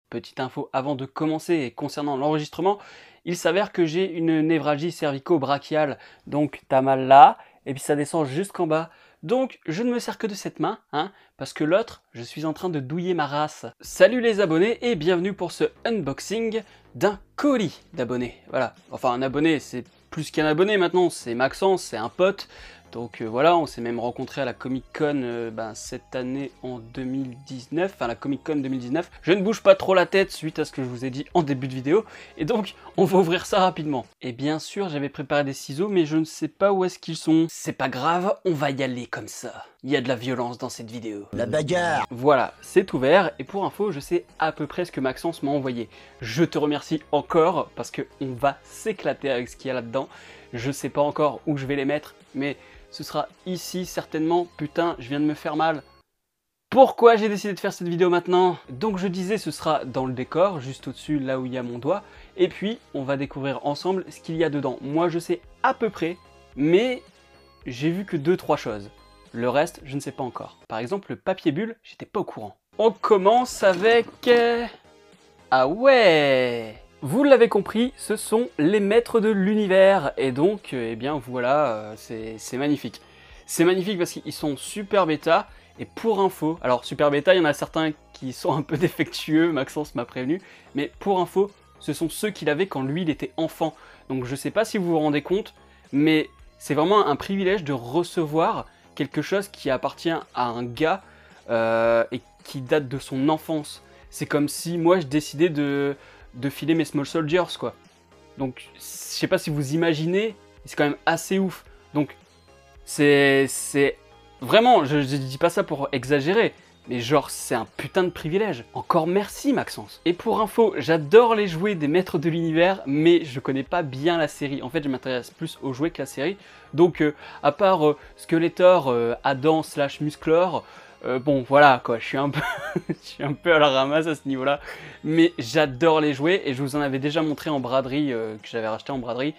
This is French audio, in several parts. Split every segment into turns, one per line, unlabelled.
petite info avant de commencer et concernant l'enregistrement, il s'avère que j'ai une névralgie cervico-brachiale, donc t'as mal là, et puis ça descend jusqu'en bas. Donc je ne me sers que de cette main, parce que l'autre, je suis en train de douiller ma race. Salut les abonnés et bienvenue pour ce unboxing d'un colis d'abonnés. Voilà, enfin un abonné, c'est plus qu'un abonné maintenant, c'est Maxence, c'est un pote. Donc voilà, on s'est même rencontré à la Comic Con cette année en 2019, enfin la Comic Con 2019. Je ne bouge pas trop la tête suite à ce que je vous ai dit en début de vidéo, et donc on va ouvrir ça rapidement. Et bien sûr, j'avais préparé des ciseaux, mais je ne sais pas où est-ce qu'ils sont. C'est pas grave, on va y aller comme ça. Il y a de la violence dans cette vidéo.
La bagarre.
Voilà, c'est ouvert, et pour info, je sais à peu près ce que Maxence m'a envoyé. Je te remercie encore, parce qu'on va s'éclater avec ce qu'il y a là-dedans. Je sais pas encore où je vais les mettre, mais ce sera ici certainement. Putain, je viens de me faire mal. Pourquoi j'ai décidé de faire cette vidéo maintenant? Donc je disais, ce sera dans le décor, juste au-dessus, là où il y a mon doigt. Et puis, on va découvrir ensemble ce qu'il y a dedans. Moi, je sais à peu près, mais j'ai vu que 2-3 choses. Le reste, je ne sais pas encore. Par exemple, le papier bulle, j'étais pas au courant. On commence avec... Ah ouais! Vous l'avez compris, ce sont les maîtres de l'univers, et donc, eh bien voilà, c'est magnifique. C'est magnifique parce qu'ils sont super bêta, et pour info, alors super bêta, il y en a certains qui sont un peu défectueux, Maxence m'a prévenu, mais pour info, ce sont ceux qu'il avait quand lui, il était enfant. Donc je sais pas si vous vous rendez compte, mais c'est vraiment un privilège de recevoir quelque chose qui appartient à un gars, et qui date de son enfance. C'est comme si moi je décidais de filer mes Small Soldiers, quoi. Donc, je sais pas si vous imaginez, c'est quand même assez ouf. Donc, c'est vraiment, je dis pas ça pour exagérer, mais genre, c'est un putain de privilège. Encore merci, Maxence. Et pour info, j'adore les jouets des Maîtres de l'Univers, mais je connais pas bien la série. En fait, je m'intéresse plus aux jouets que la série. Donc, à part Skeletor, Adam / Musclor, bon, voilà, quoi, je suis un peu, je suis un peu à la ramasse à ce niveau-là, mais j'adore les jouets, et je vous en avais déjà montré en braderie, que j'avais racheté en braderie,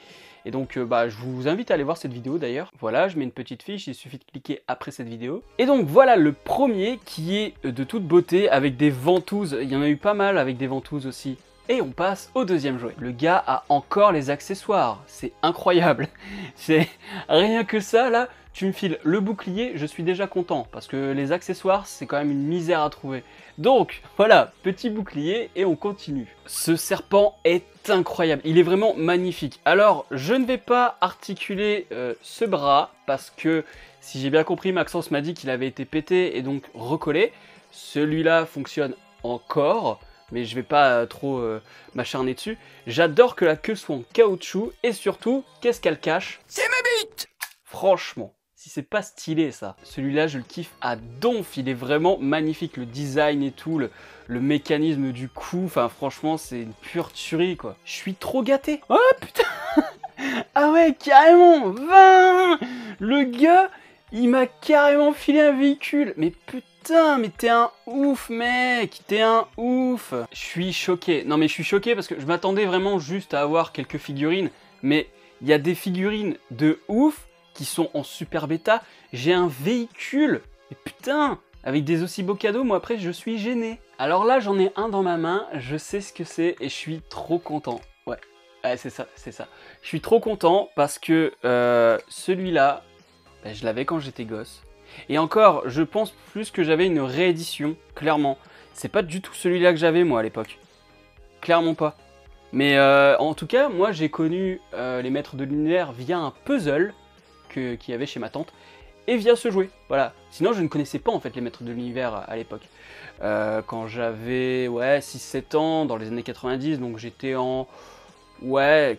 et donc je vous invite à aller voir cette vidéo d'ailleurs. Voilà, je mets une petite fiche, il suffit de cliquer après cette vidéo. Et donc voilà le premier qui est de toute beauté, avec des ventouses, il y en a eu pas mal avec des ventouses aussi. Et on passe au deuxième jouet. Le gars a encore les accessoires, c'est incroyable. C'est rien que ça là. Tu me files le bouclier, je suis déjà content, parce que les accessoires, c'est quand même une misère à trouver. Donc, voilà, petit bouclier, et on continue. Ce serpent est incroyable, il est vraiment magnifique. Alors, je ne vais pas articuler ce bras, parce que, si j'ai bien compris, Maxence m'a dit qu'il avait été pété, et donc recollé. Celui-là fonctionne encore, mais je vais pas trop m'acharner dessus. J'adore que la queue soit en caoutchouc, et surtout, qu'est-ce qu'elle cache?
C'est ma bite.
Franchement, si c'est pas stylé ça. Celui-là, je le kiffe à donf, il est vraiment magnifique, le design et tout, le mécanisme du coup, enfin franchement, c'est une pure tuerie quoi. Je suis trop gâté. Oh putain. Ah ouais, carrément, 20. Le gars, il m'a carrément filé un véhicule. Mais putain, mais t'es un ouf mec, t'es un ouf. Je suis choqué. Non mais je suis choqué parce que je m'attendais vraiment juste à avoir quelques figurines, mais il y a des figurines de ouf qui sont en super bêta. J'ai un véhicule, et putain, avec des aussi beaux cadeaux, moi après je suis gêné. Alors là j'en ai un dans ma main, je sais ce que c'est et je suis trop content. Ouais, c'est ça, c'est ça. Je suis trop content parce que celui-là, je l'avais quand j'étais gosse. Et encore, je pense plus que j'avais une réédition, clairement. C'est pas du tout celui-là que j'avais moi à l'époque. Clairement pas. Mais en tout cas, moi j'ai connu les Maîtres de l'Univers via un puzzle qu'il y avait chez ma tante, et via ce jouet, voilà. Sinon je ne connaissais pas en fait les Maîtres de l'Univers à l'époque. Quand j'avais 6-7 ans, dans les années 90, donc j'étais en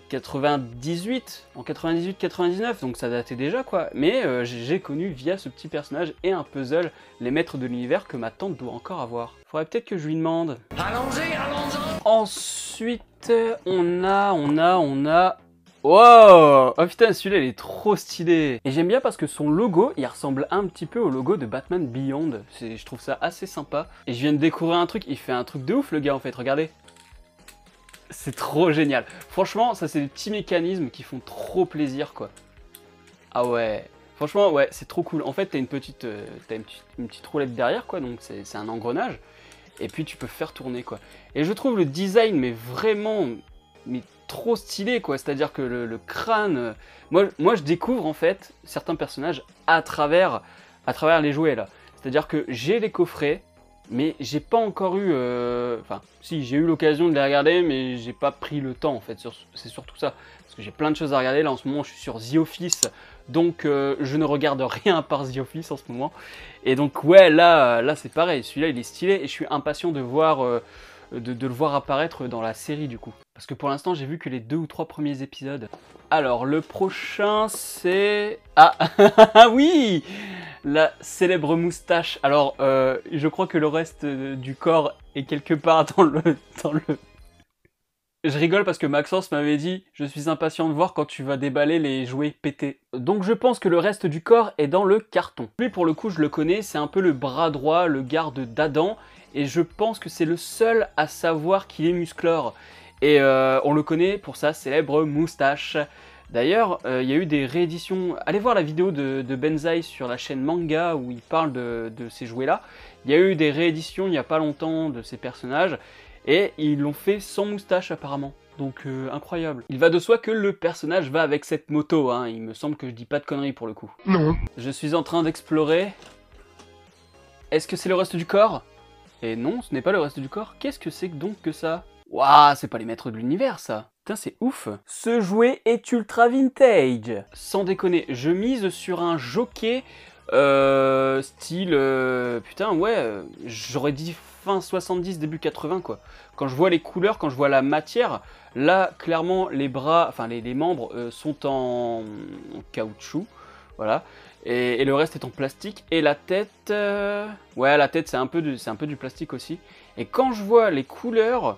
98, en 98-99, donc ça datait déjà quoi. Mais j'ai connu via ce petit personnage et un puzzle les Maîtres de l'Univers que ma tante doit encore avoir. Faudrait peut-être que je lui demande.
Allons-y, allons-y.
Ensuite, on a... Wow! Oh putain, celui-là il est trop stylé. Et j'aime bien parce que son logo, il ressemble un petit peu au logo de Batman Beyond. Je trouve ça assez sympa. Et je viens de découvrir un truc, il fait un truc de ouf le gars en fait, regardez. C'est trop génial. Franchement, ça c'est des petits mécanismes qui font trop plaisir quoi. Ah ouais. Franchement, ouais, c'est trop cool. En fait, t'as une petite roulette derrière quoi, donc c'est un engrenage. et puis tu peux faire tourner quoi. Et je trouve le design mais vraiment mais trop stylé quoi, c'est-à-dire que le crâne, moi je découvre en fait certains personnages à travers les jouets là. C'est-à-dire que j'ai les coffrets, mais j'ai pas encore eu, enfin si j'ai eu l'occasion de les regarder, mais j'ai pas pris le temps en fait, c'est surtout ça. Parce que j'ai plein de choses à regarder, là en ce moment je suis sur The Office, donc je ne regarde rien à part The Office en ce moment. Et donc ouais, là c'est pareil, celui-là il est stylé et je suis impatient de voir, de le voir apparaître dans la série du coup. Parce que pour l'instant j'ai vu que les 2 ou 3 premiers épisodes. Alors le prochain c'est... Ah oui, la célèbre moustache. Alors je crois que le reste du corps est quelque part dans le... Je rigole parce que Maxence m'avait dit « Je suis impatient de voir quand tu vas déballer les jouets pétés ». Donc je pense que le reste du corps est dans le carton. Lui pour le coup je le connais, c'est un peu le bras droit, le garde d'Adam. Et je pense que c'est le seul à savoir qu'il est musclore. Et on le connaît pour sa célèbre moustache. D'ailleurs, il y a eu des rééditions. Allez voir la vidéo de Benzaï sur la chaîne Manga où il parle de ces jouets-là. Il y a eu des rééditions il n'y a pas longtemps de ces personnages. Et ils l'ont fait sans moustache apparemment. Donc incroyable. Il va de soi que le personnage va avec cette moto. Hein. Il me semble que je dis pas de conneries pour le coup.
Non.
Je suis en train d'explorer. Est-ce que c'est le reste du corps ? Et non, ce n'est pas le reste du corps. Qu'est-ce que c'est donc que ça ? Waouh, c'est pas les maîtres de l'univers, ça. Putain, c'est ouf. Ce jouet est ultra vintage. Sans déconner, je mise sur un jockey style... putain, ouais, j'aurais dit fin 70, début 80, quoi. Quand je vois les couleurs, quand je vois la matière, là, clairement, les bras, enfin, les membres sont en caoutchouc. Voilà. Et le reste est en plastique. Et la tête... Ouais, la tête, c'est un peu du plastique aussi. Et quand je vois les couleurs,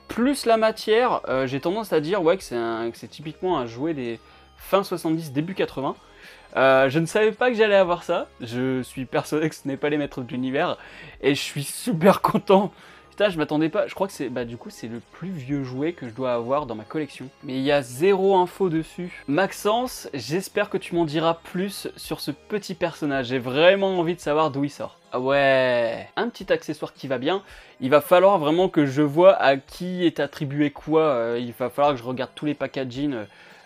plus la matière, j'ai tendance à dire ouais, que c'est typiquement un jouet des fin 70, début 80. Je ne savais pas que j'allais avoir ça. Je suis persuadé que ce n'est pas les maîtres de l'univers. Et je suis super content. Putain, je m'attendais pas. Je crois que c'est... Bah du coup, c'est le plus vieux jouet que je dois avoir dans ma collection. Mais il y a zéro info dessus. Maxence, j'espère que tu m'en diras plus sur ce petit personnage. J'ai vraiment envie de savoir d'où il sort. Ah ouais, un petit accessoire qui va bien. Il va falloir vraiment que je vois à qui est attribué quoi. Il va falloir que je regarde tous les packaging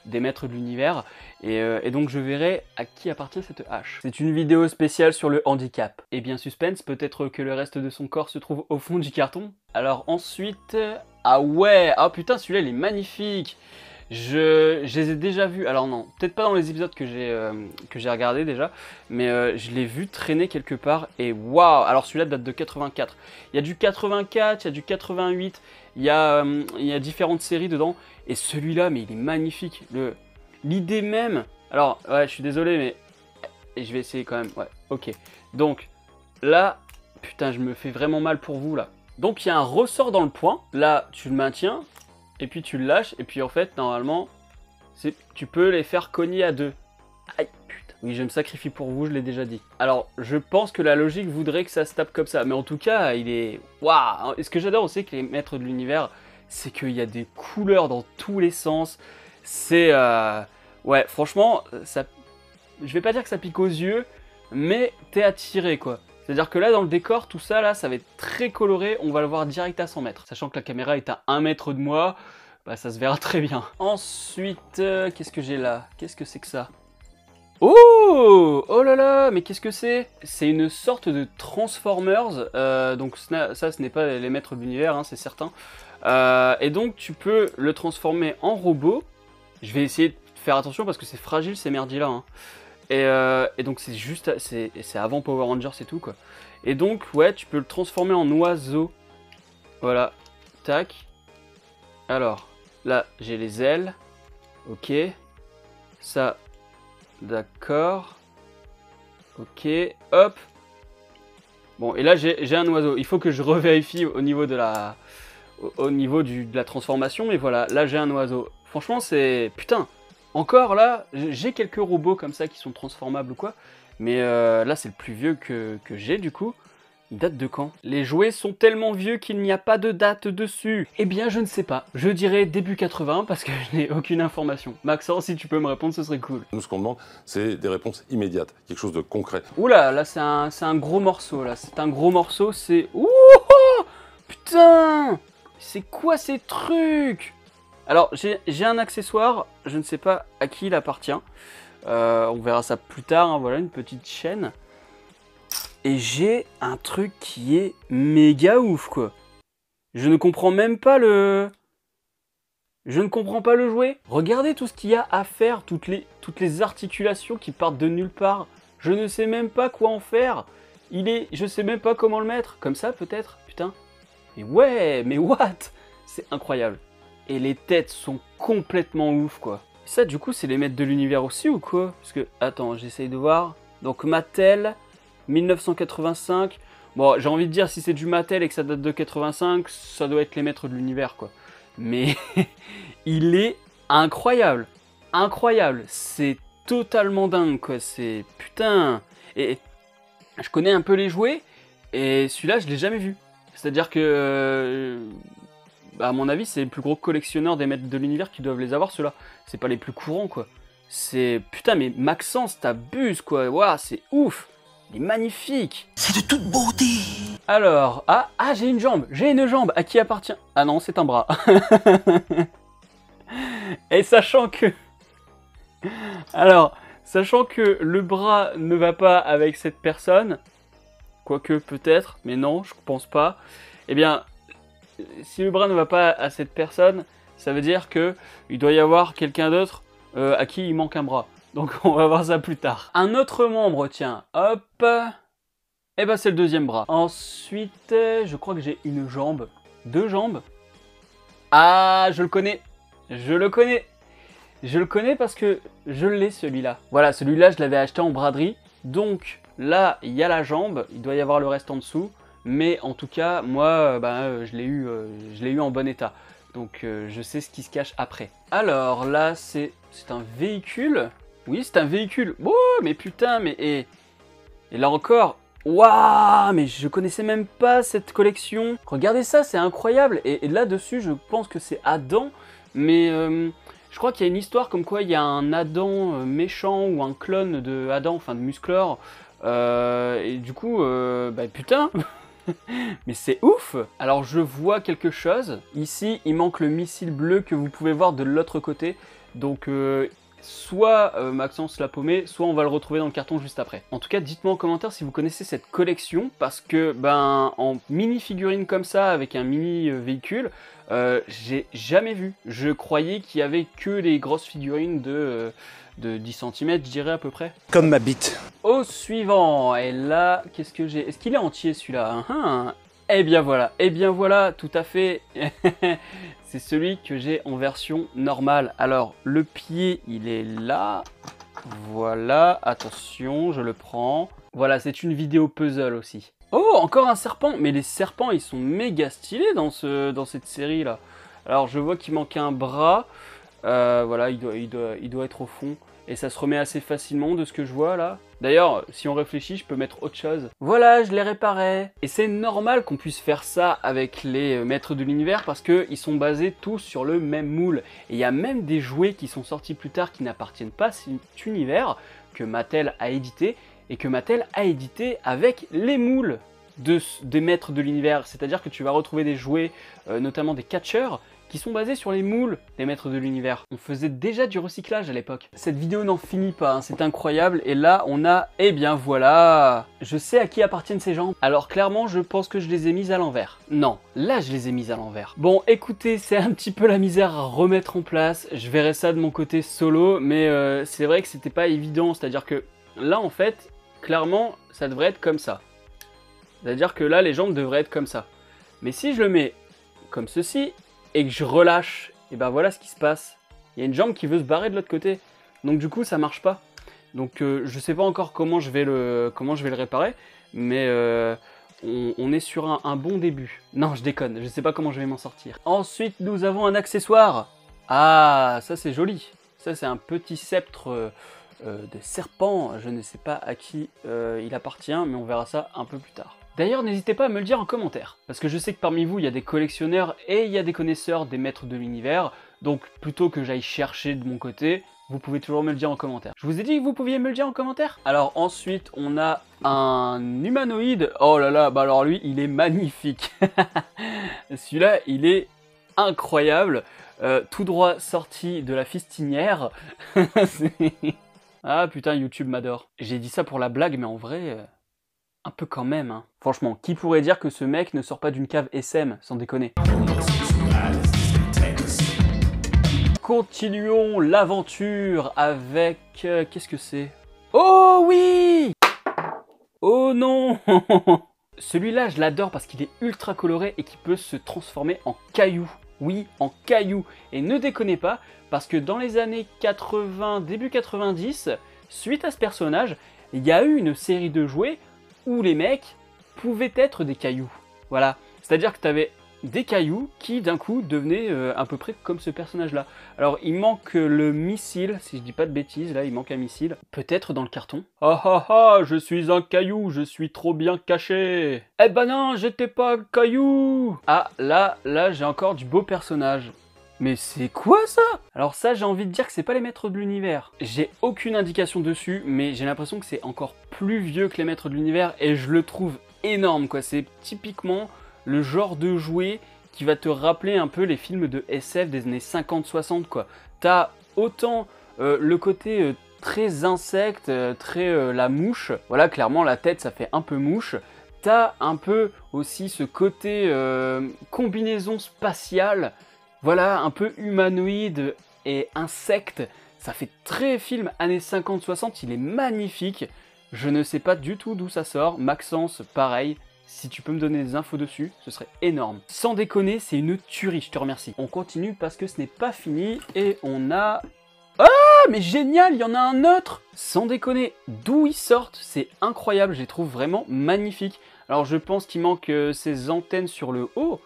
des maîtres de l'univers. Et donc je verrai à qui appartient cette hache. C'est une vidéo spéciale sur le handicap. Et bien suspense, peut-être que le reste de son corps se trouve au fond du carton. Alors ensuite... Ah ouais, ah putain, celui-là il est magnifique. Je les ai déjà vus, alors non, peut-être pas dans les épisodes que j'ai regardé déjà, mais je l'ai vu traîner quelque part et waouh. Alors celui-là date de 84. Il y a du 84, il y a du 88, il y a différentes séries dedans. Et celui-là, mais il est magnifique. L'idée même... Alors, ouais, je suis désolé, mais... Et je vais essayer quand même, ouais, ok. Donc, là... Putain, je me fais vraiment mal pour vous, là. Donc, il y a un ressort dans le poing. Là, tu le maintiens. Et puis, tu le lâches. Et puis, en fait, normalement... Tu peux les faire cogner à deux. Aïe, putain. Oui, je me sacrifie pour vous, je l'ai déjà dit. Alors, je pense que la logique voudrait que ça se tape comme ça. Mais en tout cas, il est... Waouh. Et ce que j'adore aussi, que les maîtres de l'univers... c'est qu'il y a des couleurs dans tous les sens. C'est... Ouais, franchement, ça... je vais pas dire que ça pique aux yeux, mais t'es attiré, quoi. C'est-à-dire que là, dans le décor, tout ça, là, ça va être très coloré. On va le voir direct à 100 mètres. Sachant que la caméra est à 1 mètre de moi, bah ça se verra très bien. Ensuite, qu'est-ce que j'ai là? Qu'est-ce que c'est que ça? Oh! Oh là là! Mais qu'est-ce que c'est? C'est une sorte de Transformers. Donc ça, ce n'est pas les maîtres de l'univers, hein, c'est certain. Et donc tu peux le transformer en robot. Je vais essayer de faire attention parce que c'est fragile ces merdis là. Hein. Et donc c'est juste, c'est avant Power Rangers et tout quoi. Et donc ouais, tu peux le transformer en oiseau. Voilà, tac. Alors là j'ai les ailes. Ok. Ça, d'accord. Ok, hop. Bon et là j'ai un oiseau. Il faut que je revérifie au niveau de la... de la transformation, mais voilà, là j'ai un oiseau. Franchement, c'est... Putain, encore là, j'ai quelques robots comme ça qui sont transformables ou quoi, mais là c'est le plus vieux que j'ai du coup. Il date de quand? Les jouets sont tellement vieux qu'il n'y a pas de date dessus. Eh bien, je ne sais pas. Je dirais début 80 parce que je n'ai aucune information. Maxence, si tu peux me répondre, ce serait cool.
Nous, ce qu'on demande, c'est des réponses immédiates, quelque chose de concret.
Oula, là c'est un gros morceau, là. C'est un gros morceau, c'est... Ouh! putain! C'est quoi ces trucs? Alors, j'ai un accessoire, je ne sais pas à qui il appartient. On verra ça plus tard, hein, voilà, une petite chaîne. Et j'ai un truc qui est méga ouf, quoi. Je ne comprends même pas le... Je ne comprends pas le jouet. Regardez tout ce qu'il y a à faire, toutes les articulations qui partent de nulle part. Je ne sais même pas quoi en faire. Je sais même pas comment le mettre. Comme ça, peut-être? Putain. Mais ouais, mais what? C'est incroyable. Et les têtes sont complètement ouf, quoi. Et ça, du coup, c'est les maîtres de l'univers aussi, ou quoi? Parce que, attends, j'essaye de voir. Donc, Mattel, 1985. Bon, j'ai envie de dire, si c'est du Mattel et que ça date de 85, ça doit être les maîtres de l'univers, quoi. Mais il est incroyable. Incroyable. C'est totalement dingue, quoi. C'est... Putain. Et je connais un peu les jouets, et celui-là, je l'ai jamais vu. C'est-à-dire que... à mon avis, c'est les plus gros collectionneurs des maîtres de l'univers qui doivent les avoir, ceux-là. C'est pas les plus courants, quoi. C'est... Putain, mais Maxence, t'abuses, quoi. Waouh, c'est ouf. Il est magnifique.
C'est de toute beauté.
Alors, j'ai une jambe. J'ai une jambe. À qui appartient? Ah non, c'est un bras. Et sachant que... Alors, sachant que le bras ne va pas avec cette personne, quoique peut-être, mais non, je pense pas, eh bien... Si le bras ne va pas à cette personne, ça veut dire que il doit y avoir quelqu'un d'autre à qui il manque un bras. Donc on va voir ça plus tard. Un autre membre, tiens, hop. Et ben c'est le deuxième bras. Ensuite, je crois que j'ai une jambe. 2 jambes. Ah, je le connais. Je le connais. Je le connais parce que je l'ai celui-là. Voilà, celui-là je l'avais acheté en braderie. Donc là, il y a la jambe. Il doit y avoir le reste en dessous. Mais en tout cas, moi, je l'ai eu en bon état. Donc je sais ce qui se cache après. Alors là, c'est un véhicule. Oui, c'est un véhicule. Oh, mais putain, mais... Et là encore, waouh, mais je connaissais même pas cette collection. Regardez ça, c'est incroyable. Et là-dessus, je pense que c'est Adam. Mais je crois qu'il y a une histoire comme quoi il y a un Adam méchant ou un clone de Adam, enfin de Musclor. Et du coup, putain... Mais c'est ouf! Alors je vois quelque chose. Ici, il manque le missile bleu que vous pouvez voir de l'autre côté. Donc soit Maxence l'a paumé, soit on va le retrouver dans le carton juste après. En tout cas, dites-moi en commentaire si vous connaissez cette collection, parce que en mini figurine comme ça, avec un mini véhicule, j'ai jamais vu. Je croyais qu'il y avait que les grosses figurines de 10 cm, je dirais à peu près.
Comme ma bite.
Au suivant, et là, qu'est-ce que j'ai? Est-ce qu'il est entier celui-là? Eh bien voilà, tout à fait. C'est celui que j'ai en version normale. Alors, le pied, il est là. Voilà, attention, je le prends. Voilà, c'est une vidéo puzzle aussi. Oh, encore un serpent! Mais les serpents, ils sont méga stylés dans cette série-là. Alors, je vois qu'il manque un bras. Voilà, il doit être au fond. Et ça se remet assez facilement de ce que je vois là. D'ailleurs, si on réfléchit, je peux mettre autre chose. Voilà, je les réparais. Et c'est normal qu'on puisse faire ça avec les maîtres de l'univers parce qu'ils sont basés tous sur le même moule. Et il y a même des jouets qui sont sortis plus tard qui n'appartiennent pas à cet univers que Mattel a édité et que Mattel a édité avec les moules des maîtres de l'univers. C'est-à-dire que tu vas retrouver des jouets, notamment des catcheurs, qui sont basés sur les moules des maîtres de l'univers. On faisait déjà du recyclage à l'époque. Cette vidéo n'en finit pas, hein, c'est incroyable. Et là, on a... Eh bien voilà! Je sais à qui appartiennent ces jambes. Alors clairement, je pense que je les ai mises à l'envers. Non, là, je les ai mises à l'envers. Bon, écoutez, c'est un petit peu la misère à remettre en place. Je verrai ça de mon côté solo, mais c'est vrai que c'était pas évident. C'est-à-dire que là, en fait, clairement, ça devrait être comme ça. C'est-à-dire que là, les jambes devraient être comme ça. Mais si je le mets comme ceci... et que je relâche, et ben voilà ce qui se passe. Il y a une jambe qui veut se barrer de l'autre côté. Donc du coup, ça marche pas. Donc je sais pas encore comment je vais le réparer, mais on est sur un bon début. Non, je déconne, je sais pas comment je vais m'en sortir. Ensuite, nous avons un accessoire. Ah, ça c'est joli. Ça c'est un petit sceptre de serpent. Je ne sais pas à qui il appartient, mais on verra ça un peu plus tard. D'ailleurs, n'hésitez pas à me le dire en commentaire, parce que je sais que parmi vous, il y a des collectionneurs et il y a des connaisseurs des maîtres de l'univers, donc plutôt que j'aille chercher de mon côté, vous pouvez toujours me le dire en commentaire. Je vous ai dit que vous pouviez me le dire en commentaire. Alors ensuite, on a un humanoïde. Oh là là, bah alors lui, il est magnifique. Celui-là, il est incroyable. Tout droit sorti de la fistinière. Ah putain, YouTube m'adore. J'ai dit ça pour la blague, mais en vrai, un peu quand même. Hein. Franchement, qui pourrait dire que ce mec ne sort pas d'une cave SM, sans déconner. Continuons l'aventure avec... qu'est-ce que c'est? Oh oui! Oh non! Celui-là, je l'adore parce qu'il est ultra coloré et qu'il peut se transformer en caillou. Oui, en caillou. Et ne déconnez pas, parce que dans les années 80, début 90, suite à ce personnage, il y a eu une série de jouets où les mecs pouvaient être des cailloux. Voilà. C'est-à-dire que tu avais des cailloux qui d'un coup devenaient à peu près comme ce personnage-là. Alors il manque le missile, si je dis pas de bêtises, là il manque un missile. Peut-être dans le carton. Ah ah ah, je suis un caillou, je suis trop bien caché. Eh ben non, j'étais pas un caillou. Ah là j'ai encore du beau personnage. Mais c'est quoi ça? Alors ça, j'ai envie de dire que c'est pas les maîtres de l'univers. J'ai aucune indication dessus, mais j'ai l'impression que c'est encore plus vieux que les maîtres de l'univers et je le trouve énorme quoi. C'est typiquement le genre de jouet qui va te rappeler un peu les films de SF des années 50-60 quoi. T'as autant le côté très insecte, très la mouche. Voilà, clairement la tête ça fait un peu mouche. T'as un peu aussi ce côté combinaison spatiale. Voilà, un peu humanoïde et insecte. Ça fait très film années 50-60, il est magnifique. Je ne sais pas du tout d'où ça sort. Maxence, pareil. Si tu peux me donner des infos dessus, ce serait énorme. Sans déconner, c'est une tuerie, je te remercie. On continue parce que ce n'est pas fini et on a... Ah, mais génial, il y en a un autre! Sans déconner, d'où ils sortent, c'est incroyable, je les trouve vraiment magnifiques. Alors je pense qu'il manque ces antennes sur le haut,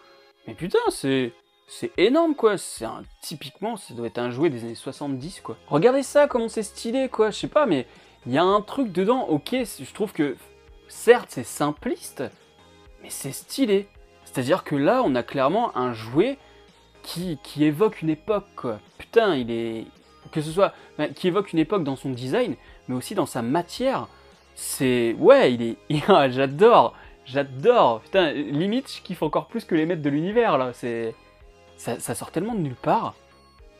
mais putain, c'est énorme quoi, typiquement, ça doit être un jouet des années 70 quoi. Regardez ça, comment c'est stylé quoi, je sais pas, mais il y a un truc dedans, ok, je trouve que, certes c'est simpliste, mais c'est stylé. C'est-à-dire que là, on a clairement un jouet qui évoque une époque, quoi. Putain, il est... Que ce soit... qui évoque une époque dans son design, mais aussi dans sa matière. C'est... Ouais, il est... J'adore. J'adore. Putain, limite, je kiffe encore plus que les maîtres de l'univers, là. C'est... Ça sort tellement de nulle part.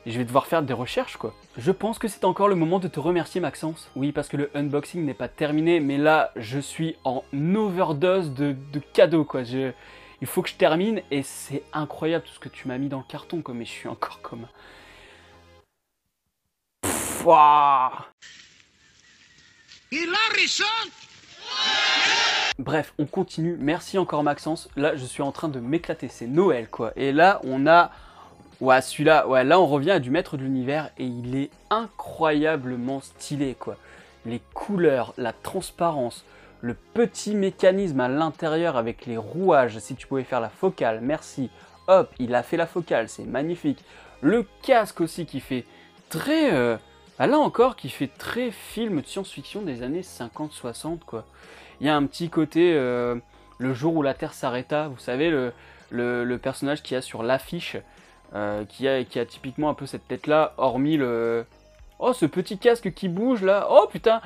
Et je vais devoir faire des recherches, quoi. Je pense que c'est encore le moment de te remercier, Maxence. Oui, parce que le unboxing n'est pas terminé, mais là, je suis en overdose de cadeaux, quoi. Il faut que je termine, et c'est incroyable tout ce que tu m'as mis dans le carton, quoi. Mais je suis encore comme... Pfff, ouah.
Il a raison.
Bref, on continue. Merci encore, Maxence. Là, je suis en train de m'éclater. C'est Noël, quoi. Et là, on a... Ouais, celui-là, ouais, là on revient à du maître de l'univers et il est incroyablement stylé, quoi. Les couleurs, la transparence, le petit mécanisme à l'intérieur avec les rouages, si tu pouvais faire la focale, merci. Hop, il a fait la focale, c'est magnifique. Le casque aussi qui fait très... là encore, qui fait très film de science-fiction des années 50-60, quoi. Il y a un petit côté, le jour où la Terre s'arrêta, vous savez, le personnage qu'il y a sur l'affiche, qui a typiquement un peu cette tête-là, hormis le... Oh, ce petit casque qui bouge, là. Oh, putain.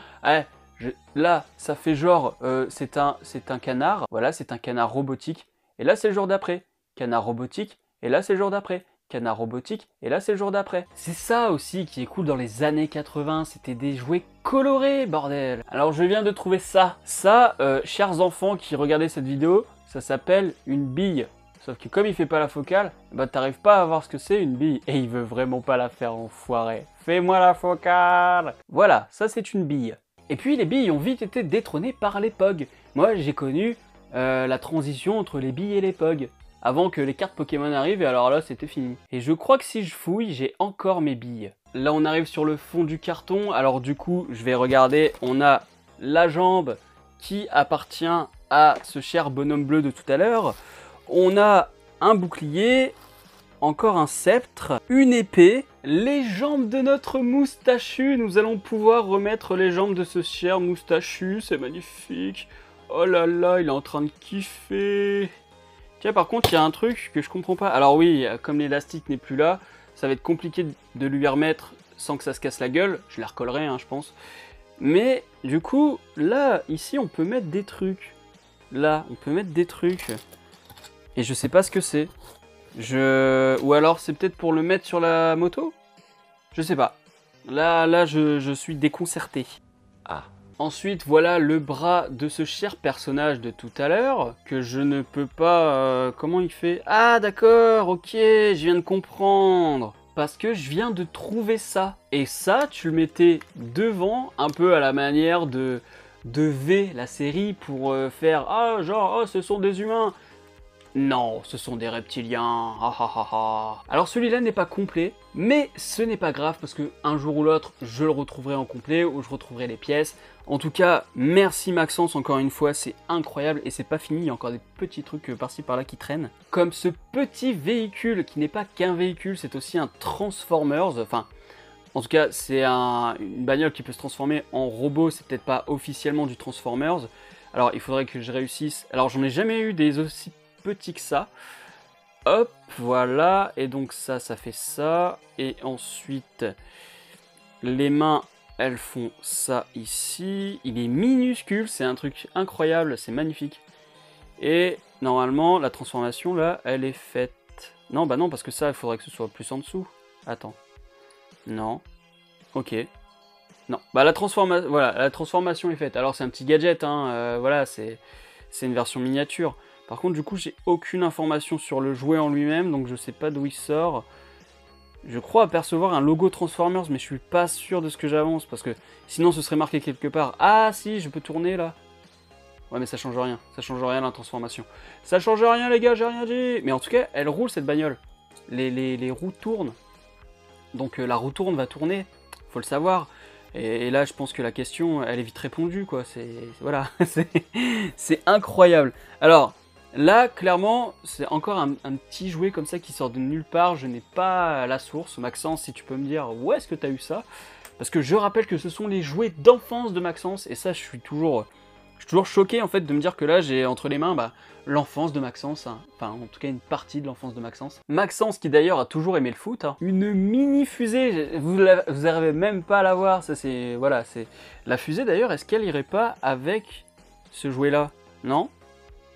Là, ça fait genre, c'est un canard. Voilà, c'est un canard robotique. Et là, c'est le jour d'après. Canard robotique. Et là, c'est le jour d'après. Canard robotique. Et là, c'est le jour d'après. C'est ça aussi qui est cool dans les années 80. C'était des jouets colorés, bordel. Alors, je viens de trouver ça. Ça, chers enfants qui regardaient cette vidéo, ça s'appelle une bille. Sauf que comme il fait pas la focale, bah t'arrives pas à voir ce que c'est une bille. Et il veut vraiment pas la faire, enfoiré. Fais-moi la focale. Voilà, ça c'est une bille. Et puis les billes ont vite été détrônées par les POG. Moi j'ai connu la transition entre les billes et les POG. Avant que les cartes Pokémon arrivent, et alors là c'était fini. Et je crois que si je fouille, j'ai encore mes billes. Là on arrive sur le fond du carton. Alors du coup, je vais regarder. On a la jambe qui appartient à ce cher bonhomme bleu de tout à l'heure. On a un bouclier, encore un sceptre, une épée, les jambes de notre moustachu. Nous allons pouvoir remettre les jambes de ce cher moustachu, c'est magnifique. Oh là là, il est en train de kiffer. Tiens, par contre, il y a un truc que je comprends pas. Alors oui, comme l'élastique n'est plus là, ça va être compliqué de lui remettre sans que ça se casse la gueule. Je la recollerai, hein, je pense. Mais du coup, là, ici, on peut mettre des trucs. Là, on peut mettre des trucs. Et je sais pas ce que c'est. Ou alors, c'est peut-être pour le mettre sur la moto? Je sais pas. Là, je suis déconcerté.
Ah.
Ensuite, voilà le bras de ce cher personnage de tout à l'heure, que je ne peux pas... comment il fait? Ah, d'accord, ok, je viens de comprendre. Parce que je viens de trouver ça. Et ça, tu le mettais devant, un peu à la manière de V, la série, pour faire « Ah, genre, oh, ce sont des humains !» Non, ce sont des reptiliens. Ah, ah, ah, ah. Alors celui-là n'est pas complet, mais ce n'est pas grave parce que un jour ou l'autre, je le retrouverai en complet ou je retrouverai les pièces. En tout cas, merci Maxence encore une fois, c'est incroyable et c'est pas fini, il y a encore des petits trucs par-ci par-là qui traînent. Comme ce petit véhicule qui n'est pas qu'un véhicule, c'est aussi un Transformers, enfin... En tout cas, c'est une bagnole qui peut se transformer en robot, c'est peut-être pas officiellement du Transformers. Alors, il faudrait que je réussisse... Alors, j'en ai jamais eu des aussi petits que ça. Hop, voilà. Et donc ça fait ça. Et ensuite, les mains, elles font ça ici. Il est minuscule, c'est un truc incroyable, c'est magnifique. Et normalement, la transformation, là, elle est faite... Non, bah non, parce que ça, il faudrait que ce soit plus en dessous. Attends. Non. Ok. Non. Bah la transformation est faite. Alors c'est un petit gadget, hein. Voilà, c'est une version miniature. Par contre, du coup, j'ai aucune information sur le jouet en lui-même, donc je sais pas d'où il sort. Je crois apercevoir un logo Transformers, mais je suis pas sûr de ce que j'avance, parce que sinon ce serait marqué quelque part. Ah si, je peux tourner là. Ouais, mais ça change rien. Ça change rien la transformation. Ça change rien, les gars, j'ai rien dit. Mais en tout cas, elle roule cette bagnole. Les roues tournent. Donc la roue tourne va tourner, faut le savoir. Et là, je pense que la question, elle est vite répondue, quoi. Voilà, c'est incroyable. Alors, là, clairement, c'est encore un petit jouet comme ça qui sort de nulle part. Je n'ai pas la source. Maxence, si tu peux me dire où est-ce que tu as eu ça? Parce que je rappelle que ce sont les jouets d'enfance de Maxence. Et ça, je suis toujours choqué, en fait, de me dire que là, j'ai entre les mains l'enfance de Maxence. Hein. Enfin, en tout cas, une partie de l'enfance de Maxence. Maxence, qui d'ailleurs a toujours aimé le foot. Hein. Une mini-fusée. Vous n'arrivez même pas à la voir. Ça, c'est... Voilà, c'est... La fusée, d'ailleurs, est-ce qu'elle irait pas avec ce jouet-là? Non?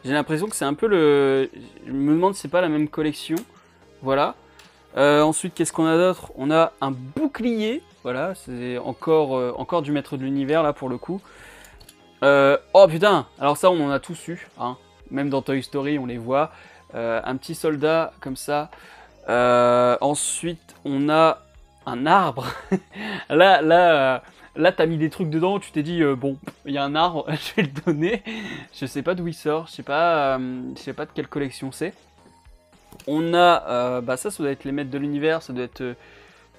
J'ai l'impression que c'est un peu le... Je me demande si c'est pas la même collection. Voilà. Ensuite, qu'est-ce qu'on a d'autre? On a un bouclier. Voilà, c'est encore du maître de l'univers, là, pour le coup. Oh putain! Alors ça, on en a tous eu. Hein. Même dans Toy Story, on les voit. Un petit soldat, comme ça. Ensuite, on a un arbre. Là, t'as mis des trucs dedans, tu t'es dit, bon, il y a un arbre, je vais le donner. Je sais pas d'où il sort, je sais pas de quelle collection c'est. On a, ça doit être les maîtres de l'univers, ça doit être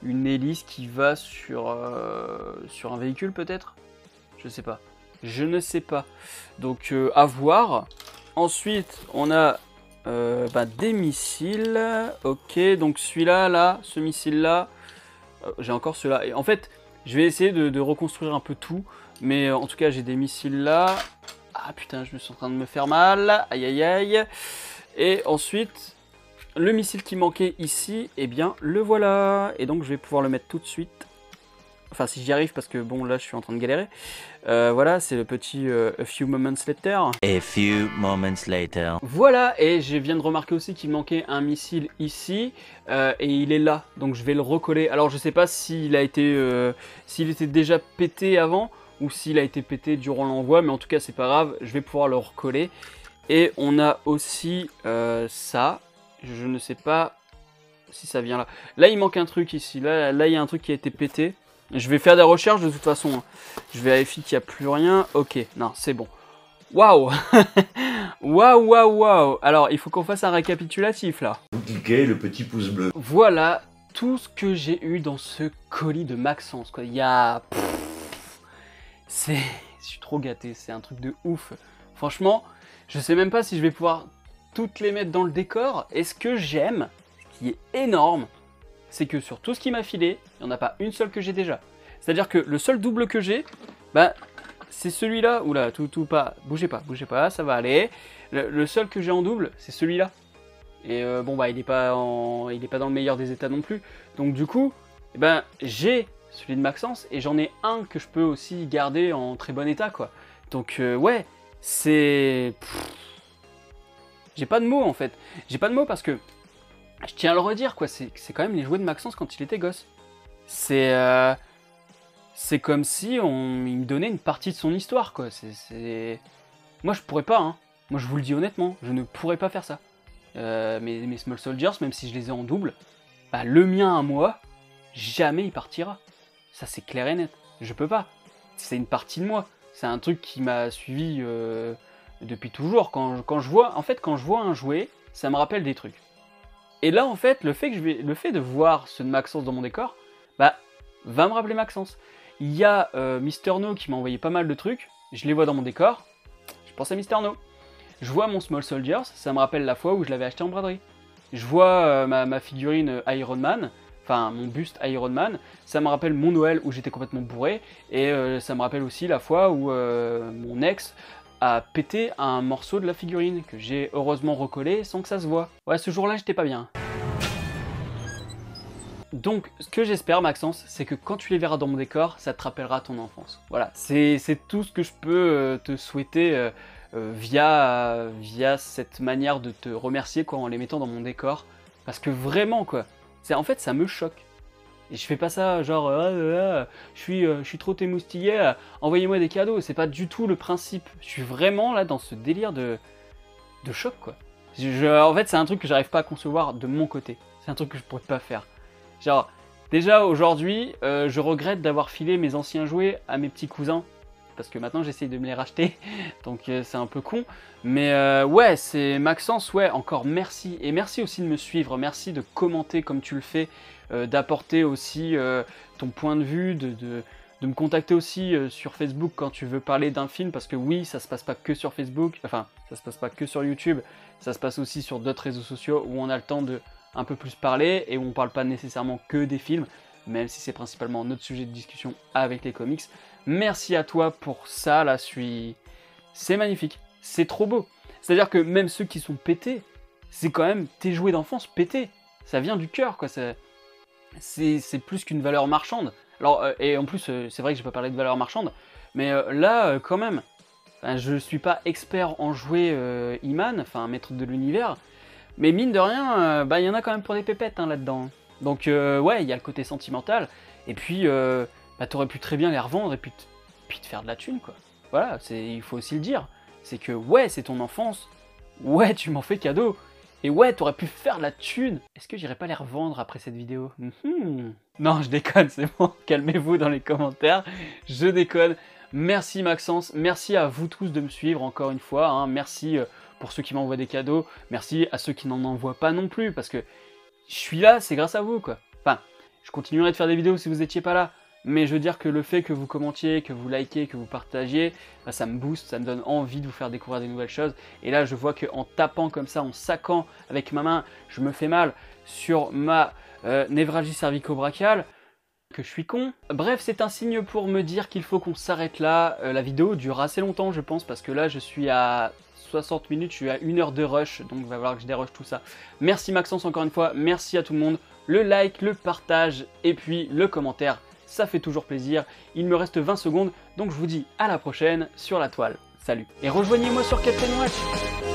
une hélice qui va sur un véhicule peut-être. Je sais pas. Je ne sais pas. Donc, à voir. Ensuite, on a des missiles. Ok, donc celui-là, là, ce missile-là. J'ai encore celui-là. Et en fait, je vais essayer de reconstruire un peu tout. Mais en tout cas, j'ai des missiles là. Ah putain, je me suis en train de me faire mal. Aïe aïe aïe. Et ensuite, le missile qui manquait ici, eh bien, le voilà. Et donc, je vais pouvoir le mettre tout de suite. Enfin, si j'y arrive, parce que bon, là, je suis en train de galérer. Voilà, c'est le petit A Few Moments Later.
A few moments later.
Voilà, et je viens de remarquer aussi qu'il manquait un missile ici, et il est là, donc je vais le recoller. Alors, je sais pas s'il a été, s'il était déjà pété avant, ou s'il a été pété durant l'envoi, mais en tout cas, c'est pas grave, je vais pouvoir le recoller. Et on a aussi ça, je ne sais pas si ça vient là. Là, il manque un truc ici, là, il y a un truc qui a été pété. Je vais faire des recherches de toute façon. Je vérifie qu'il n'y a plus rien. Ok, non, c'est bon. Waouh. Waouh, waouh, waouh. Alors, il faut qu'on fasse un récapitulatif là.
Vous cliquez le petit pouce bleu.
Voilà tout ce que j'ai eu dans ce colis de Maxence. Quoi. Il y a... Je suis trop gâté, c'est un truc de ouf. Franchement, je sais même pas si je vais pouvoir toutes les mettre dans le décor. Et ce que j'aime, ce qui est énorme, c'est que sur tout ce qu'il m'a filé, il n'y en a pas une seule que j'ai déjà. C'est-à-dire que le seul double que j'ai, c'est celui-là. Oula, tout pas. Bougez pas, ça va aller. Le seul que j'ai en double, c'est celui-là. Et il est pas dans le meilleur des états non plus. Donc du coup, j'ai celui de Maxence, et j'en ai un que je peux aussi garder en très bon état, quoi. Donc ouais, c'est... J'ai pas de mots en fait. J'ai pas de mots parce que, je tiens à le redire, quoi, c'est quand même les jouets de Maxence quand il était gosse. C'est comme si il me donnait une partie de son histoire, quoi. Moi je pourrais pas, hein. Moi je vous le dis honnêtement, je ne pourrais pas faire ça. Mes Small Soldiers, même si je les ai en double, bah, le mien à moi, jamais il partira. Ça c'est clair et net. Je peux pas. C'est une partie de moi. C'est un truc qui m'a suivi depuis toujours. Quand je vois un jouet, ça me rappelle des trucs. Et là en fait, le fait de voir ceux de Maxence dans mon décor, bah, va me rappeler Maxence. Il y a Mister No qui m'a envoyé pas mal de trucs. Je les vois dans mon décor. Je pense à Mister No. Je vois mon Small Soldiers, ça me rappelle la fois où je l'avais acheté en braderie. Je vois ma figurine Iron Man, enfin mon buste Iron Man, ça me rappelle mon Noël où j'étais complètement bourré, et ça me rappelle aussi la fois où mon ex a pété un morceau de la figurine, que j'ai heureusement recollé sans que ça se voit. Ouais, ce jour-là j'étais pas bien. Donc, ce que j'espère, Maxence, c'est que quand tu les verras dans mon décor, ça te rappellera ton enfance. Voilà, c'est tout ce que je peux te souhaiter via cette manière de te remercier, quoi, en les mettant dans mon décor. Parce que vraiment, quoi, en fait, ça me choque. Et je fais pas ça genre, je suis trop émoustillé, envoyez-moi des cadeaux. C'est pas du tout le principe. Je suis vraiment là dans ce délire de choc, quoi. En fait, c'est un truc que j'arrive pas à concevoir de mon côté. C'est un truc que je pourrais pas faire. Genre, déjà aujourd'hui, je regrette d'avoir filé mes anciens jouets à mes petits cousins. Parce que maintenant j'essaye de me les racheter, donc c'est un peu con. Mais ouais, c'est Maxence, ouais, encore merci. Et merci aussi de me suivre, merci de commenter comme tu le fais, d'apporter aussi ton point de vue, de me contacter aussi sur Facebook quand tu veux parler d'un film. Parce que oui, ça se passe pas que sur Facebook, enfin, ça se passe pas que sur YouTube, ça se passe aussi sur d'autres réseaux sociaux où on a le temps de un peu plus parler et où on parle pas nécessairement que des films, même si c'est principalement notre sujet de discussion avec les comics. Merci à toi pour ça, là, c'est magnifique, c'est trop beau. C'est-à-dire que même ceux qui sont pétés, c'est quand même tes jouets d'enfance pétés. Ça vient du cœur, quoi. C'est plus qu'une valeur marchande. Alors, et en plus, c'est vrai que j'ai pas parlé de valeur marchande, mais là, quand même, je suis pas expert en jouets He-Man, enfin, maître de l'univers, mais mine de rien, il y en a quand même pour des pépettes, hein, là-dedans. Donc, ouais, il y a le côté sentimental, et puis, t'aurais pu très bien les revendre et puis te faire de la thune, quoi. Voilà, il faut aussi le dire. C'est que, ouais, c'est ton enfance, ouais, tu m'en fais cadeau, et ouais, t'aurais pu faire de la thune. Est-ce que j'irais pas les revendre après cette vidéo? Non, je déconne, c'est bon, calmez-vous dans les commentaires, je déconne. Merci Maxence, merci à vous tous de me suivre encore une fois, hein. Merci pour ceux qui m'envoient des cadeaux, merci à ceux qui n'en envoient pas non plus, parce que je suis là, c'est grâce à vous, quoi. Enfin, je continuerai de faire des vidéos si vous n'étiez pas là, mais je veux dire que le fait que vous commentiez, que vous likez, que vous partagiez, ça me booste, ça me donne envie de vous faire découvrir des nouvelles choses. Et là, je vois qu'en tapant comme ça, en saquant avec ma main, je me fais mal sur ma névralgie cervico-brachiale, que je suis con. Bref, c'est un signe pour me dire qu'il faut qu'on s'arrête là. La vidéo dure assez longtemps, je pense, parce que là, je suis à 60 minutes, je suis à 1 heure de rush, donc il va falloir que je dérush tout ça. Merci Maxence encore une fois, merci à tout le monde. Le like, le partage et puis le commentaire, ça fait toujours plaisir. Il me reste 20 secondes, donc je vous dis à la prochaine sur la toile. Salut. Et rejoignez-moi sur Captain Watch.